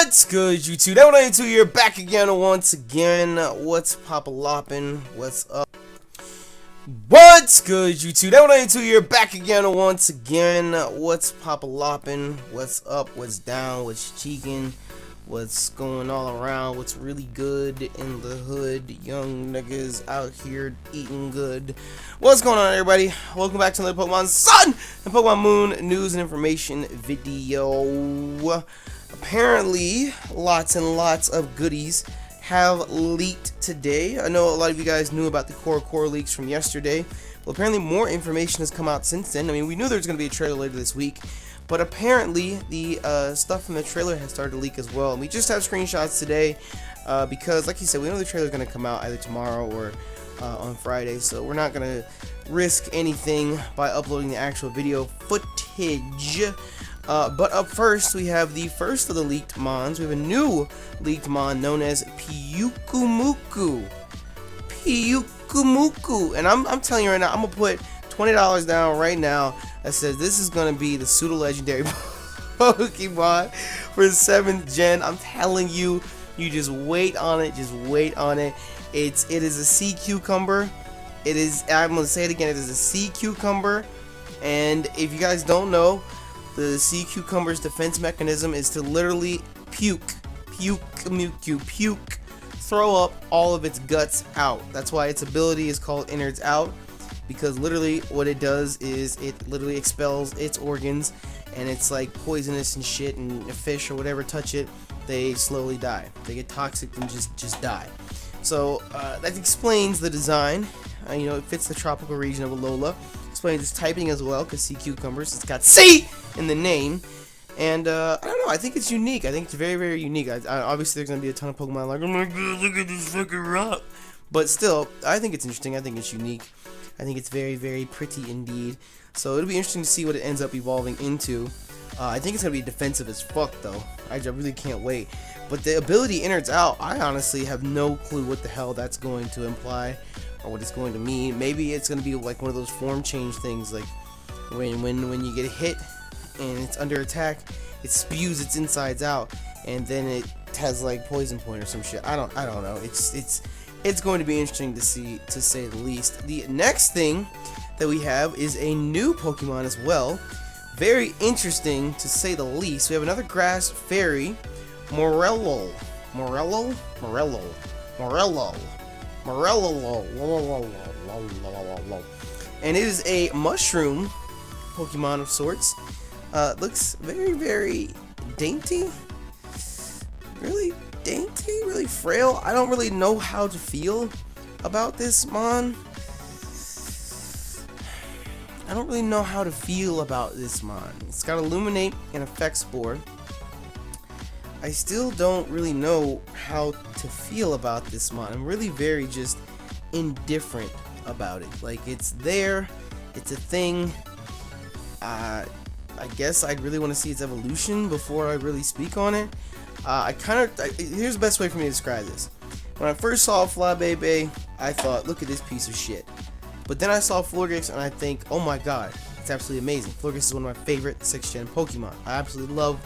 What's good, YouTube? That192 here, back again once again. What's pop-a-loppin'? What's up? What's good, YouTube? That192 here, back again once again. What's pop-a-loppin'? What's up? What's down? What's cheekin'? What's going all around? What's really good in the hood? Young niggas out here eating good. What's going on, everybody? Welcome back to another Pokemon Sun and Pokemon Moon news and information video. Apparently, lots and lots of goodies have leaked today. I know a lot of you guys knew about the core leaks from yesterday. Well, apparently more information has come out since then. I mean, we knew there was going to be a trailer later this week, but apparently the stuff from the trailer has started to leak as well. And we just have screenshots today because, like you said, we know the trailer is going to come out either tomorrow or on Friday, so we're not going to risk anything by uploading the actual video footage. But up first, we have the first of the leaked mons. We have a new leaked mon known as Pyukumuku. And I'm telling you right now, I'm going to put $20 down right now that says this is going to be the pseudo-legendary Pokemon for 7th gen. I'm telling you, you just wait on it. Just wait on it. It is a sea cucumber. I'm going to say it again. It is a sea cucumber. And if you guys don't know, the sea cucumber's defense mechanism is to literally puke, throw up all of its guts out. That's why its ability is called innards out, because literally what it does is it literally expels its organs, and it's like poisonous and shit, and if fish or whatever touch it, they slowly die. They get toxic and just die. So that explains the design. You know, it fits the tropical region of Alola. Explains its typing as well, because sea cucumbers, it's got C in the name. And I don't know, I think it's unique. I think it's very, very unique. Obviously there's going to be a ton of Pokemon like, oh my god, look at this fucking rock. But still, I think it's interesting. I think it's unique. I think it's very, very pretty indeed. So it'll be interesting to see what it ends up evolving into. I think it's going to be defensive as fuck, though. I really can't wait. But the ability innards out, I honestly have no clue what the hell that's going to imply or what it's going to mean. Maybe it's going to be like one of those form change things, like when you get hit and it's under attack, it spews its insides out, and then it has like poison point or some shit. I don't know. It's going to be interesting to see, to say the least. The next thing that we have is a new Pokemon as well. Very interesting to say the least. We have another grass fairy, Morelull. And it is a mushroom Pokemon of sorts. Looks very, very dainty. Really dainty, really frail. I don't really know how to feel about this mon. It's got Illuminate and Effect Spore. I still don't really know how to feel about this mon. I'm really very just indifferent about it. Like, it's there, it's a thing. I guess I'd really want to see its evolution before I really speak on it. Here's the best way for me to describe this. When I first saw Flabébé, I thought, look at this piece of shit. But then I saw Florges and I think, oh my god, it's absolutely amazing. Florges is one of my favorite 6th gen Pokemon. I absolutely love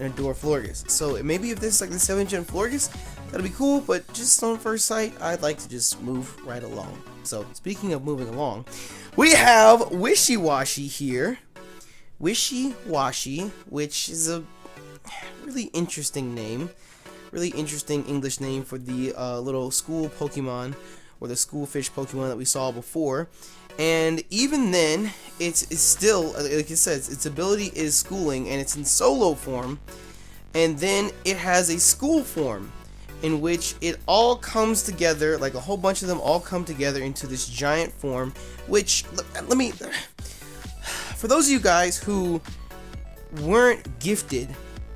and adore Florges. So maybe if this is like the 7th gen Florges, that'll be cool, but just on first sight, I'd like to just move right along. So speaking of moving along, we have Wishiwashi here. Wishiwashi, which is a really interesting name. Really interesting English name for the little school Pokemon, or the school fish Pokemon that we saw before. And even then, it's still, like it says, its ability is schooling, and it's in solo form. And then it has a school form, in which it all comes together, like a whole bunch of them all come together into this giant form, which, for those of you guys who weren't gifted,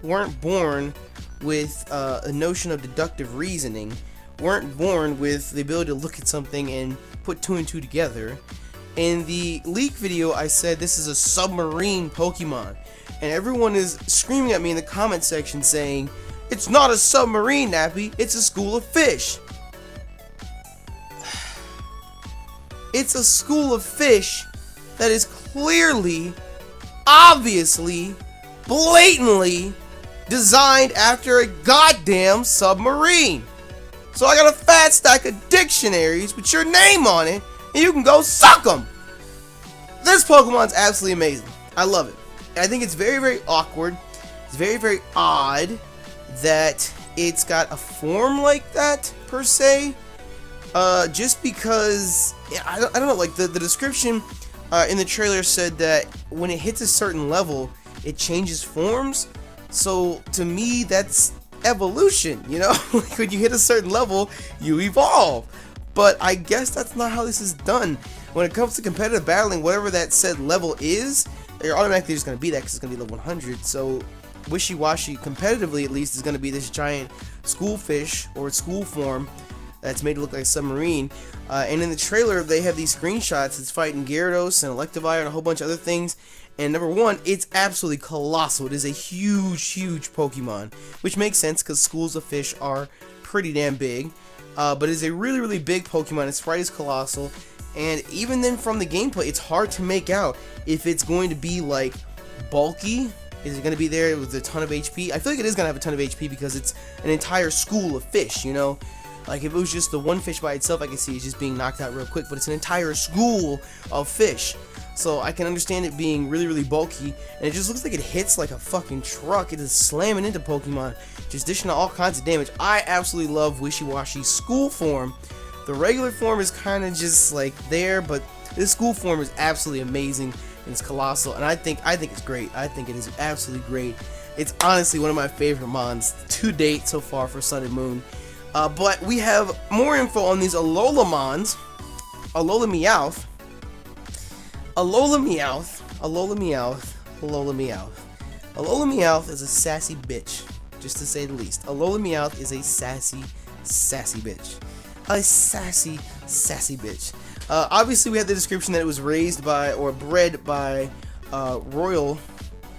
weren't born with a notion of deductive reasoning, weren't born with the ability to look at something and put 2 and 2 together, in the leak video I said this is a submarine Pokemon, and everyone is screaming at me in the comment section saying, it's not a submarine, Nappy, it's a school of fish. It's a school of fish that is clearly, obviously, blatantly designed after a goddamn submarine. So I got a fat stack of dictionaries with your name on it, and you can go suck them. This Pokemon's absolutely amazing. I love it. I think it's very, very awkward. It's very, very odd that it's got a form like that, per se. Just because, I don't know, like the description in the trailer said that when it hits a certain level, it changes forms. So to me, that's evolution, you know? Like when you hit a certain level, you evolve. But I guess that's not how this is done. When it comes to competitive battling, whatever that said level is, they're automatically just going to be that because it's going to be level 100. So Wishiwashi, competitively at least, is going to be this giant school fish or school form that's made to look like a submarine. And in the trailer, they have these screenshots. It's fighting Gyarados and Electivire and a whole bunch of other things. And number one, it's absolutely colossal. It is a huge, huge Pokemon, which makes sense because schools of fish are pretty damn big. But it's a really, really big Pokemon. Its sprite is colossal. And even then from the gameplay, it's hard to make out if it's going to be like bulky. Is it going to be there with a ton of HP? I feel like it is going to have a ton of HP because it's an entire school of fish, you know? Like if it was just the one fish by itself, I could see it just being knocked out real quick, but it's an entire school of fish. So I can understand it being really, really bulky, and it just looks like it hits like a fucking truck. It is slamming into Pokemon, just dishing out all kinds of damage. I absolutely love Wishiwashi's school form. The regular form is kind of just like there, but this school form is absolutely amazing, and it's colossal, and I think it's great. I think it is absolutely great. It's honestly one of my favorite mons to date so far for Sun and Moon. But we have more info on these Alola mons. Alola Meowth. Alola Meowth. Alola Meowth. Alola Meowth. Alola Meowth is a sassy bitch, just to say the least. Alola Meowth is a sassy bitch. A sassy bitch. Obviously, we had the description that it was raised by or bred by royalty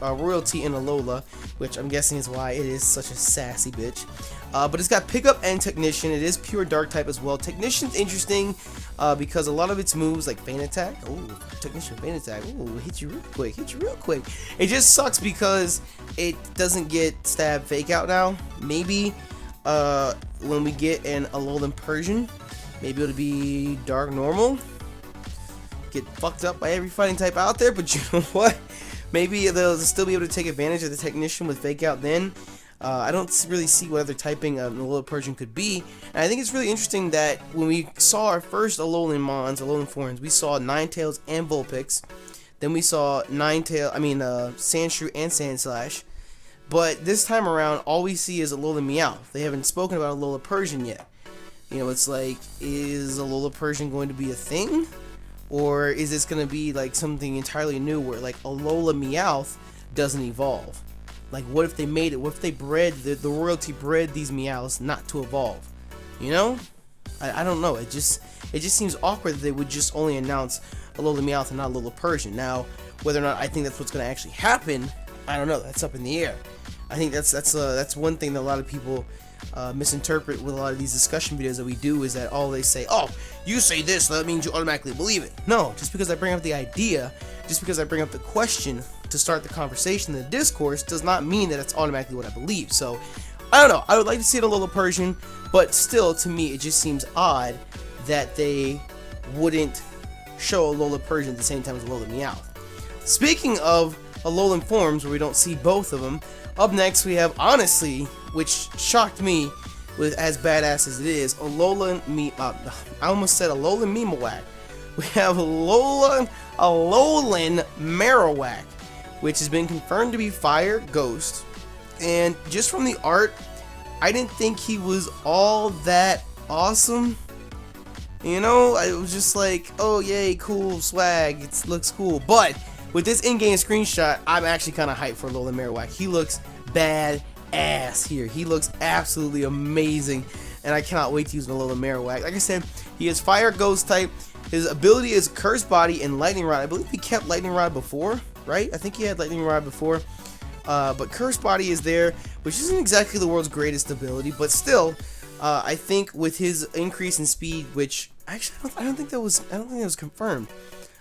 in Alola, which I'm guessing is why it is such a sassy bitch. But it's got pickup and technician. It is pure dark type as well. Technician's interesting because a lot of its moves like feint attack. Oh, technician feint attack. Oh, hit you real quick. It just sucks because it doesn't get stab fake out now. Maybe when we get an Alolan Persian, maybe it'll be dark normal. Get fucked up by every fighting type out there, but you know what? Maybe they'll still be able to take advantage of the technician with fake out then. I don't really see what other typing an Alolan Persian could be, and I think it's really interesting that when we saw our first Alolan Mons, Alolan forms, we saw Ninetales and Vulpix, then we saw Sandshrew and Sandslash, but this time around, all we see is Alolan Meowth. They haven't spoken about Alola Persian yet. You know, it's like, is Alola Persian going to be a thing? Or is this going to be like something entirely new where like Alola Meowth doesn't evolve? Like, what if they made it? What if they bred, the royalty bred these Meowths not to evolve? You know? I don't know. It just seems awkward that they would just only announce Alola Meowth and not Alola Persian. Now, whether or not I think that's what's going to actually happen, I don't know. That's up in the air. I think that's one thing that a lot of people misinterpret with a lot of these discussion videos that we do, is that all they say, oh, you say this, that means you automatically believe it. No, just because I bring up the idea, just because I bring up the question to start the conversation, the discourse, does not mean that it's automatically what I believe. So, I don't know. I would like to see it a little Persian, but still, to me, it just seems odd that they wouldn't show Alola Persian at the same time as Alola Meowth. Speaking of Alolan forms, where we don't see both of them, up next we have, honestly, which shocked me with as badass as it is, Alolan Marowak. We have Alolan Marowak, which has been confirmed to be Fire Ghost. And just from the art, I didn't think he was all that awesome. You know, I was just like, oh yay, cool swag, it looks cool. But with this in-game screenshot, I'm actually kind of hyped for Alolan Marowak. He looks badass here. He looks absolutely amazing, and I cannot wait to use Alolan Marowak. Like I said, he is Fire Ghost type. His ability is Curse Body and Lightning Rod. I believe he kept Lightning Rod before, right? I think he had Lightning Rod before. But Curse Body is there, which isn't exactly the world's greatest ability, but still, I think with his increase in speed, which actually I don't think that was confirmed.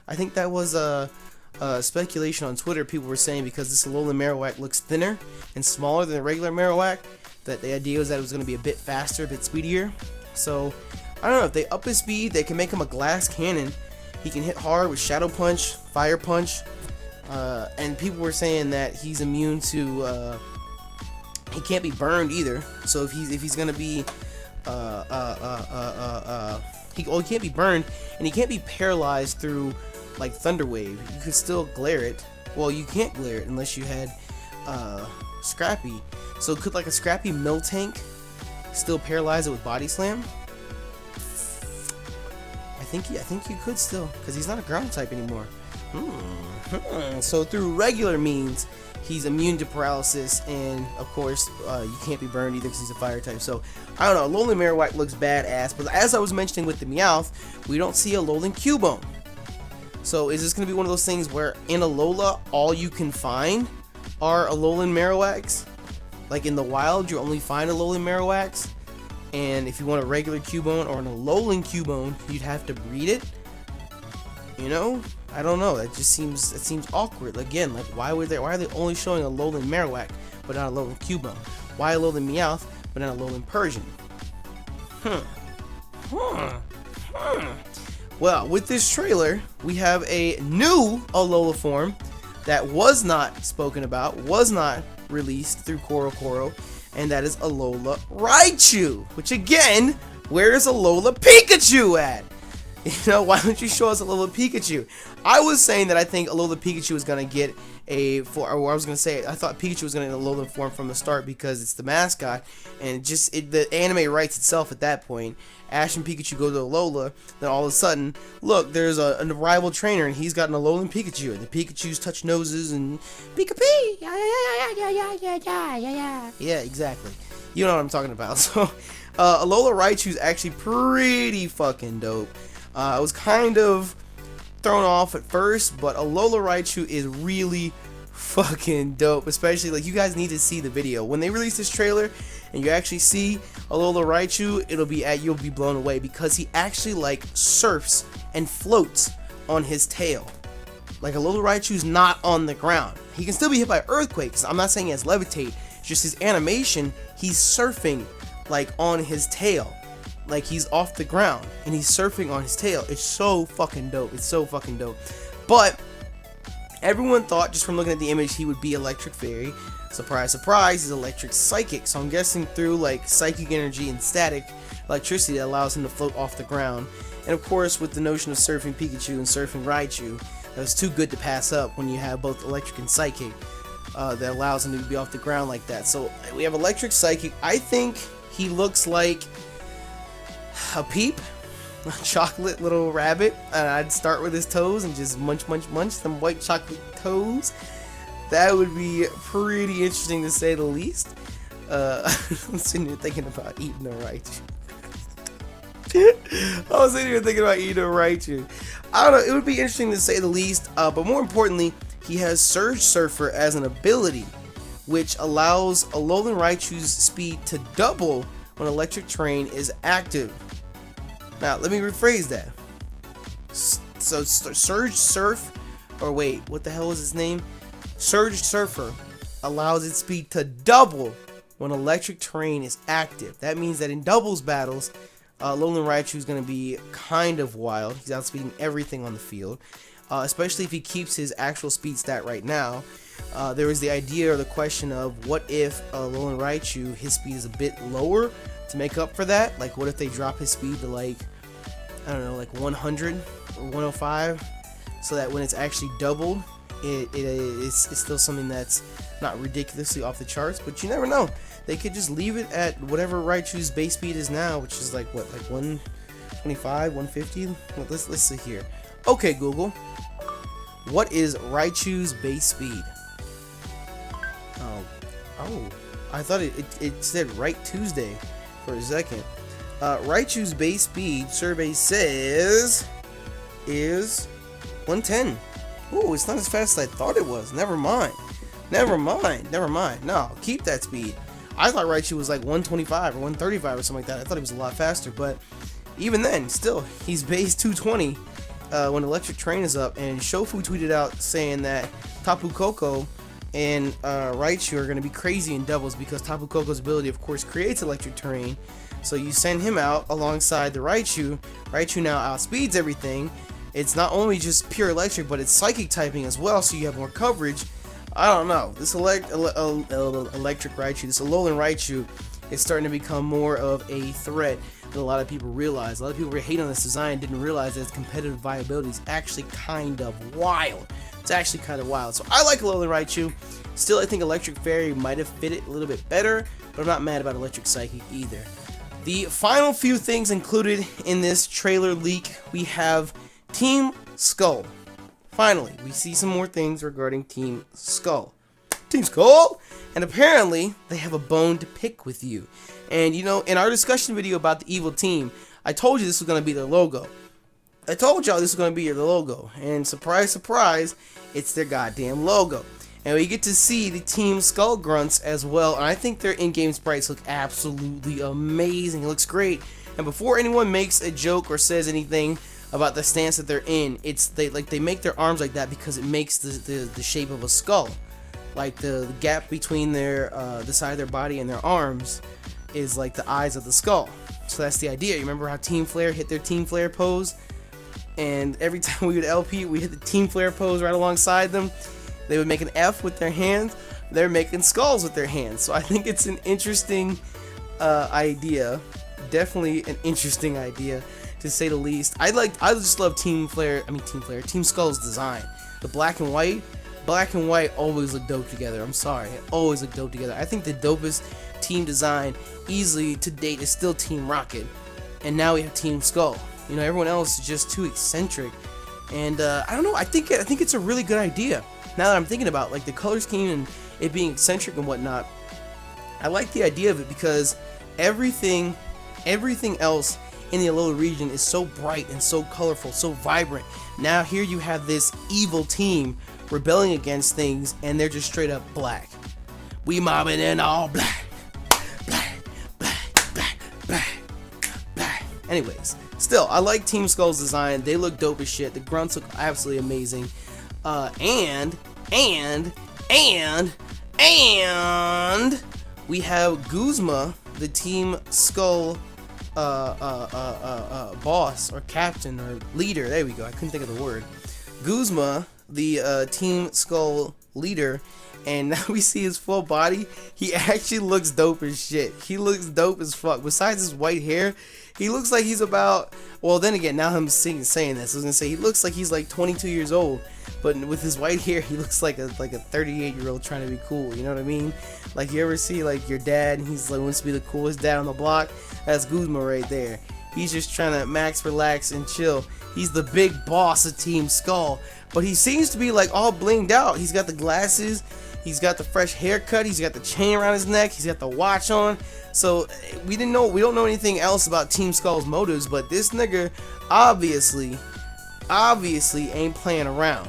I think that was speculation on Twitter. People were saying because this Alolan Marowak looks thinner and smaller than the regular Marowak, that the idea was that it was going to be a bit faster, a bit speedier. So I don't know, if they up his speed, they can make him a glass cannon. He can hit hard with Shadow Punch, Fire Punch, and people were saying that he's immune to, he can't be burned either. So if he's gonna be, he can't be burned, and he can't be paralyzed through like Thunder Wave. You could still glare it. Well, you can't glare it unless you had Scrappy. So could like a Scrappy Miltank still paralyze it with Body Slam? I think you could still, because he's not a ground type anymore. So through regular means, he's immune to paralysis, and of course, you can't be burned either because he's a fire type. So I don't know. Alolan Marowak looks badass, but as I was mentioning with the Meowth, we don't see a Alolan Cubone. So is this going to be one of those things where in Alola, all you can find are Alolan Marowaks? Like in the wild, you only find Alolan Marowaks? And if you want a regular Cubone or an Alolan Cubone, you'd have to breed it. You know, I don't know. It seems awkward. Again, like why are they only showing a Alolan Marowak but not a Alolan Cubone? Why a Alolan Meowth but not a Alolan Persian? Well, with this trailer, we have a new Alola form that was not spoken about, was not released through Koro, and that is Alola Raichu. Which again, where is Alola Pikachu at? You know, why don't you show us Alola Pikachu? I was saying that I think Alola Pikachu is gonna get I thought Pikachu was gonna get an Alolan form from the start because it's the mascot, and the anime writes itself at that point. Ash and Pikachu go to Alola, then all of a sudden, look, there's a rival trainer, and he's got an Alolan Pikachu, and the Pikachus touch noses and Pika-Pee, yeah, exactly. You know what I'm talking about. So, Alola Raichu is actually pretty fucking dope. I was kind of thrown off at first, but Alola Raichu is really fucking dope. Especially, like, you guys need to see the video. When they release this trailer and you actually see Alola Raichu, you'll be blown away because he actually, like, surfs and floats on his tail. Like, Alola Raichu's not on the ground. He can still be hit by earthquakes. I'm not saying he has levitate. It's just his animation, he's surfing, like, on his tail. Like he's off the ground and he's surfing on his tail. It's so fucking dope. It's so fucking dope. But everyone thought just from looking at the image he would be Electric Fairy. Surprise, surprise, he's Electric Psychic. So I'm guessing through like psychic energy and static electricity that allows him to float off the ground. And of course with the notion of surfing Pikachu and surfing Raichu, that was too good to pass up when you have both electric and psychic that allows him to be off the ground like that. So we have Electric Psychic. I think he looks like a Peep, a chocolate little rabbit, and I'd start with his toes and just munch some white chocolate toes. That would be pretty interesting to say the least. I'm sitting here thinking about eating a Raichu. I was sitting here thinking about eating a Raichu. I don't know, it would be interesting to say the least, but more importantly, he has Surge Surfer as an ability, which allows Alolan Raichu's speed to double when Electric Terrain is active. Now, let me rephrase that. So, Surge Surf, or wait, what the hell is his name? Surge Surfer allows its speed to double when Electric Terrain is active. That means that in doubles battles, Alolan Raichu is going to be kind of wild. He's outspeeding everything on the field, especially if he keeps his actual speed stat right now. There was the idea or the question of what if Alolan Raichu, his speed is a bit lower to make up for that. Like what if they drop his speed to like, I don't know, like 100 or 105, so that when it's actually doubled, it's still something that's not ridiculously off the charts. But you never know, they could just leave it at whatever Raichu's base speed is now, which is like what, like 125, 150. Well, let's see here. Okay, Google, what is Raichu's base speed? Oh, I thought it said Right Tuesday for a second. Raichu's base speed, survey says, is 110. Ooh, it's not as fast as I thought it was. Never mind. No, keep that speed. I thought Raichu was like 125 or 135 or something like that. I thought he was a lot faster, but even then, still, he's base 220, when Electric Terrain is up, and Shofu tweeted out saying that Tapu Koko and Raichu are going to be crazy in doubles because Tapu Koko's ability, of course, creates Electric Terrain. So you send him out alongside the Raichu. Raichu now outspeeds everything. It's not only just pure electric, but it's psychic typing as well, so you have more coverage. I don't know. This electric Raichu, this Alolan Raichu, is starting to become more of a threat than a lot of people realize. A lot of people who hate on this design didn't realize that its competitive viability is actually kind of wild. It's actually kind of wild. So I like Alolan Raichu. Still, I think Electric Fairy might have fit it a little bit better, but I'm not mad about Electric Psychic either. The final few things included in this trailer leak, we have Team Skull. Finally, we see some more things regarding Team Skull. Team Skull! And apparently, they have a bone to pick with you. And you know, in our discussion video about the evil team, I told you this was going to be their logo. I told y'all this was going to be their logo. And surprise, surprise, it's their goddamn logo. And we get to see the Team Skull grunts as well. And I think their in-game sprites look absolutely amazing. It looks great. And before anyone makes a joke or says anything about the stance that they're in, they make their arms like that because it makes the shape of a skull. Like the gap between their the side of their body and their arms is like the eyes of the skull. So that's the idea. You remember how Team Flare hit their Team Flare pose? And every time we would LP, we hit the Team Flare pose right alongside them. They would make an F with their hands. They're making skulls with their hands. So I think it's an interesting idea. Definitely an interesting idea, to say the least. I just love Team Skull's design. The black and white always look dope together. I'm sorry, it always look dope together. I think the dopest team design easily to date is still Team Rocket, and now we have Team Skull. You know, everyone else is just too eccentric, and I don't know. I think it's a really good idea. Now that I'm thinking about like the color scheme and it being eccentric and whatnot, I like the idea of it because everything else in the Alola region is so bright and so colorful, so vibrant. Now here you have this evil team rebelling against things, and they're just straight up black. We mobbing in all black, black, black, black, black, black. Anyways, still, I like Team Skull's design. They look dope as shit. The grunts look absolutely amazing. And we have Guzma, the Team Skull boss or captain or leader. There we go. I couldn't think of the word. Guzma, the Team Skull leader, and now we see his full body. He actually looks dope as shit. He looks dope as fuck. Besides his white hair, he looks like he's about, well, then again, now I'm saying this, I was gonna say he looks like he's like 22 years old, but with his white hair, he looks like a 38-year-old trying to be cool. You know what I mean? Like, you ever see like your dad, and he's like wants to be the coolest dad on the block? That's Guzma right there. He's just trying to max relax and chill. He's the big boss of Team Skull, but he seems to be like all blinged out. He's got the glasses, he's got the fresh haircut, he's got the chain around his neck, he's got the watch on. So we don't know anything else about Team Skull's motives, but this nigga obviously ain't playing around.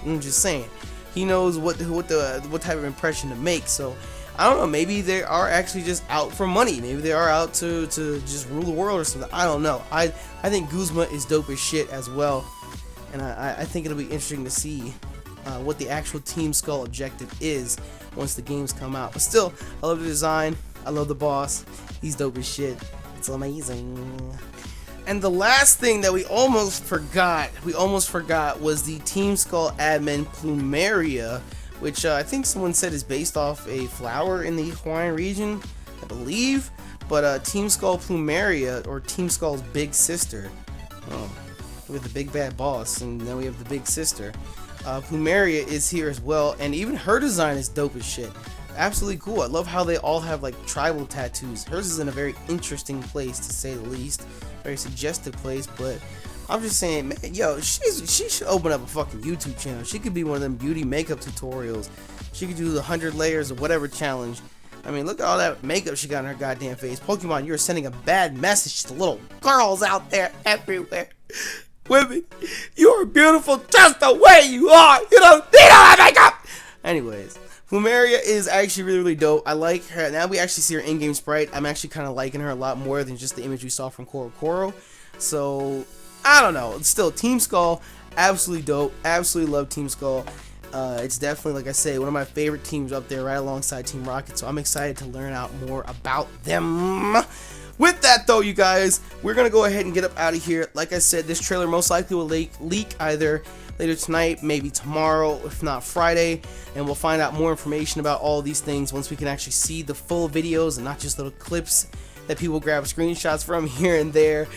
I'm just saying, he knows what type of impression to make. So I don't know, maybe they are actually just out for money. Maybe they are out to just rule the world or something. I don't know. I think Guzma is dope as shit as well, and I think it'll be interesting to see what the actual Team Skull objective is once the games come out. But still, I love the design. I love the boss. He's dope as shit. It's amazing. And the last thing that we almost forgot was the Team Skull admin Plumeria, which I think someone said is based off a flower in the Hawaiian region, I believe. But Team Skull Plumeria, or Team Skull's big sister. Oh, we have the big bad boss, and then we have the big sister. Plumeria is here as well, and even her design is dope as shit. Absolutely cool. I love how they all have like tribal tattoos. Hers is in a very interesting place, to say the least. Very suggestive place, but I'm just saying, man, yo, she should open up a fucking YouTube channel. She could be one of them beauty makeup tutorials. She could do the 100 layers or whatever challenge. I mean, look at all that makeup she got on her goddamn face. Pokemon, you're sending a bad message to little girls out there everywhere. Women, you're beautiful just the way you are. You don't need all that makeup. Anyways, Plumeria is actually really dope. I like her. Now we actually see her in-game sprite. I'm actually kind of liking her a lot more than just the image we saw from Koro. So, I don't know. Still, Team Skull, absolutely dope. Absolutely love Team Skull. It's definitely, like I say, one of my favorite teams up there, right alongside Team Rocket. So I'm excited to learn out more about them. With that, though, you guys, we're going to go ahead and get up out of here. Like I said, this trailer most likely will leak either later tonight, maybe tomorrow, if not Friday. And we'll find out more information about all these things once we can actually see the full videos and not just little clips that people grab screenshots from here and there.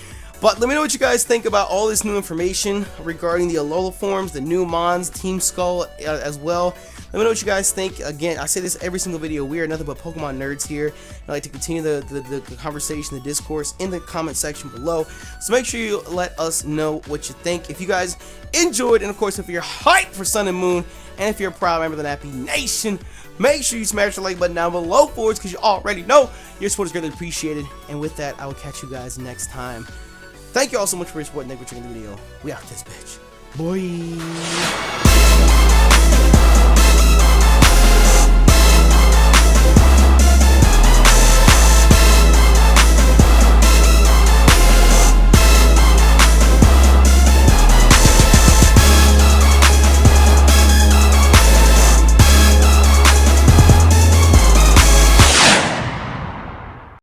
But let me know what you guys think about all this new information regarding the Alola forms, the new Mons, Team Skull as well. Let me know what you guys think. Again, I say this every single video. We are nothing but Pokemon nerds here. I like to continue the conversation, the discourse in the comment section below. So make sure you let us know what you think. If you guys enjoyed, and of course, if you're hyped for Sun and Moon, and if you're a proud member of the Nappy Nation, make sure you smash the like button down below for us, because you already know your support is greatly appreciated. And with that, I will catch you guys next time. Thank you all so much for your support, and thank you for checking the video. We out this bitch. Boy.